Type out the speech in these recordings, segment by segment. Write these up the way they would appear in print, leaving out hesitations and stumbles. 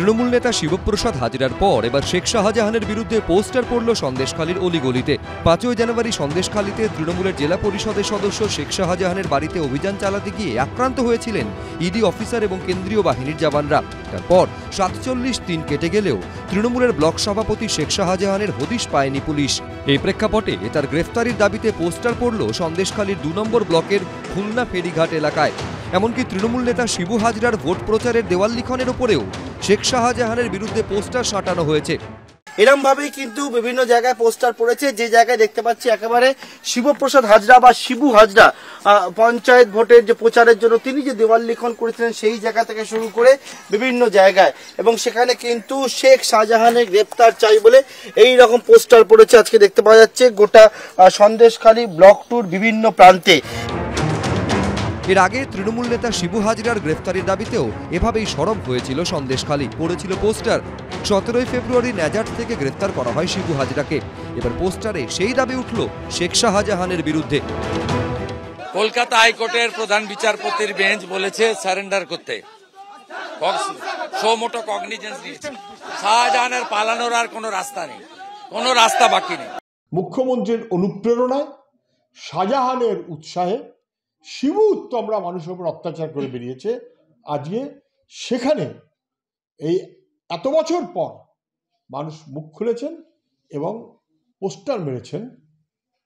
তৃণমূল নেতা শিবপ্রসাদ হাজরার পর এবার শেখ শাহজাহানের বিরুদ্ধে পোস্টার পড়ল সন্দেশখালীর অলিগলিতে। 5ই জানুয়ারি সন্দেশখালীতে তৃণমূলের জেলা পরিষদের সদস্য শেখ শাহজাহানের বাড়িতে অভিযান চালাতে গিয়ে আক্রান্ত হয়েছিলেন ইডি অফিসার এবং কেন্দ্রীয় বাহিনীর জওয়ানরা। তারপর 47 দিন কেটে গেলেও তৃণমূলের ব্লক সভাপতি শেখ শাহজাহানের হদিশ পায়নি পুলিশ। এই প্রেক্ষাপটে তার গ্রেফতারির দাবিতে পোস্টার পড়ল সন্দেশখালীর 2 নম্বর ব্লকের খুলনা ফেরিঘাট এলাকায়। এমনকি তৃণমূল নেতা শিবু হাজরার ভোট প্রচারের দেওয়াল লিখনের ওপরেও শেখ শাহজাহানের বিরুদ্ধে পোস্টার সাঁটানো হয়েছে। এরম ভাবেই কিন্তু বিভিন্ন জায়গায় পোস্টার পড়েছে, যে জায়গায় দেখতে পাচ্ছি একেবারে শিবপ্রসাদ হাজরা বা শিবু হাজরা পঞ্চায়েত ভোটের যে প্রচারের জন্য তিনি যে দেওয়াল লিখন করেছিলেন সেই জায়গা থেকে শুরু করে বিভিন্ন জায়গায়, এবং সেখানে কিন্তু শেখ শাহজাহানের গ্রেপ্তার চাই বলে এই রকম পোস্টার পড়েছে আজকে দেখতে পাওয়া যাচ্ছে গোটা সন্দেশখালী ব্লক টুর বিভিন্ন প্রান্তে। এর আগে তৃণমূল নেতা শিবু হাজরার গ্রেফতারির দাবিতেও এভাবেই সরব হয়েছিল সন্দেশখালী, পড়েছিল পোস্টার। 17 ফেব্রুয়ারি ন্যাজাট থেকে গ্রেফতার করা হয় শিবু হাজরাকে। এবার পোস্টারে সেই দাবি উঠল শেখ শাহজাহানের বিরুদ্ধে। কলকাতা হাইকোর্টের প্রধান বিচারপতির বেঞ্চ বলেছে সারেন্ডার করতে, সোমোটো কগনিজেন্স নিয়েছে। শাহজাহানের পালানোর আর কোনো রাস্তা নেই, কোনো রাস্তা বাকি নেই। মুখ্যমন্ত্রীর অনুপ্রেরণায়, শাহজাহানের উৎসাহে শিবু উত্তমরা মানুষের উপর অত্যাচার করে বেরিয়েছে। আজকে সেখানে এই এত বছর পর মানুষ মুখ খুলেছেন এবং পোস্টার মেরেছেন।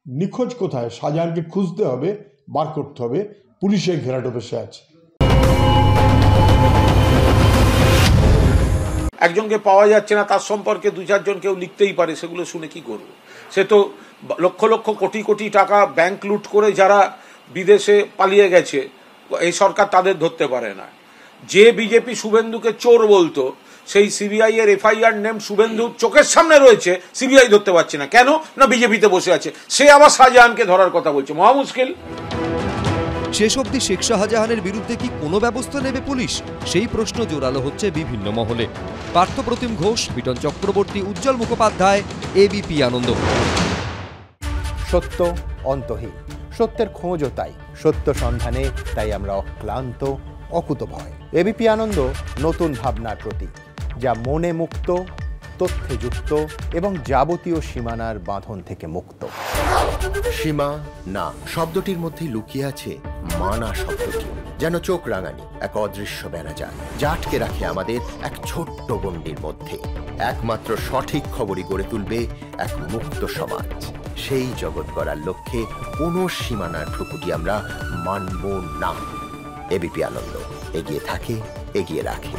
নিখোঁজ কোথায়? শাহজাহানকে খুঁজতে হবে, বার করতে হবে, পুলিশের ঘেরাটো বসে আছে। একজনকে পাওয়া যাচ্ছে না, তার সম্পর্কে 2-4 জন কেউ লিখতেই পারে, সেগুলো শুনে কি করবে? সে তো লক্ষ লক্ষ কোটি কোটি টাকা ব্যাংক লুট করে যারা বিদেশে পালিয়ে গেছে, এই সরকার তাদের ধরতে পারে না। যে বিজেপি শুভেন্দুকে চোর বলতো, সেই সিবিআই এর এফআইআর নেম শুভেন্দু চোখের সামনে রয়েছে, সিবিআই ধরতে পারছে না। কেন না? বিজেপিতে বসে আছে। সে আবার শাহজাহানকে ধরার কথা বলছে, মহা মুশকিল। শেষ অবধি শেখ শাহজাহানের বিরুদ্ধে কি কোনো ব্যবস্থা নেবে পুলিশ? সেই প্রশ্ন জোরালো হচ্ছে বিভিন্ন মহলে। পার্থপ্রতিম ঘোষ, বিটন চক্রবর্তী, উজ্জ্বল মুখোপাধ্যায়, এবিপি আনন্দ। সত্য অন্তহীন, সত্যের খোঁজও তাই, সত্য সন্ধানে তাই আমরা অক্লান্ত, অকুতভয়। এবিপি আনন্দ নতুন ভাবনার প্রতীক, যা মনে মুক্ত, তথ্যে যুক্ত এবং যাবতীয় সীমানার বাঁধন থেকে মুক্ত। সীমা না শব্দটির মধ্যেই লুকিয়ে আছে মানা শব্দটি, যেন চোখ রাঙানি এক অদৃশ্য বেড়াজাল, যা আটকে রাখে আমাদের এক ছোট্ট গণ্ডির মধ্যে। একমাত্র সঠিক খবরই গড়ে তুলবে এক মুক্ত সমাজ। সেই জগৎ গড়ার লক্ষ্যে কোনো সীমানার ঠুকুটি আমরা মানব না। এবিপি আনন্দ এগিয়ে থাকে, এগিয়ে রাখে।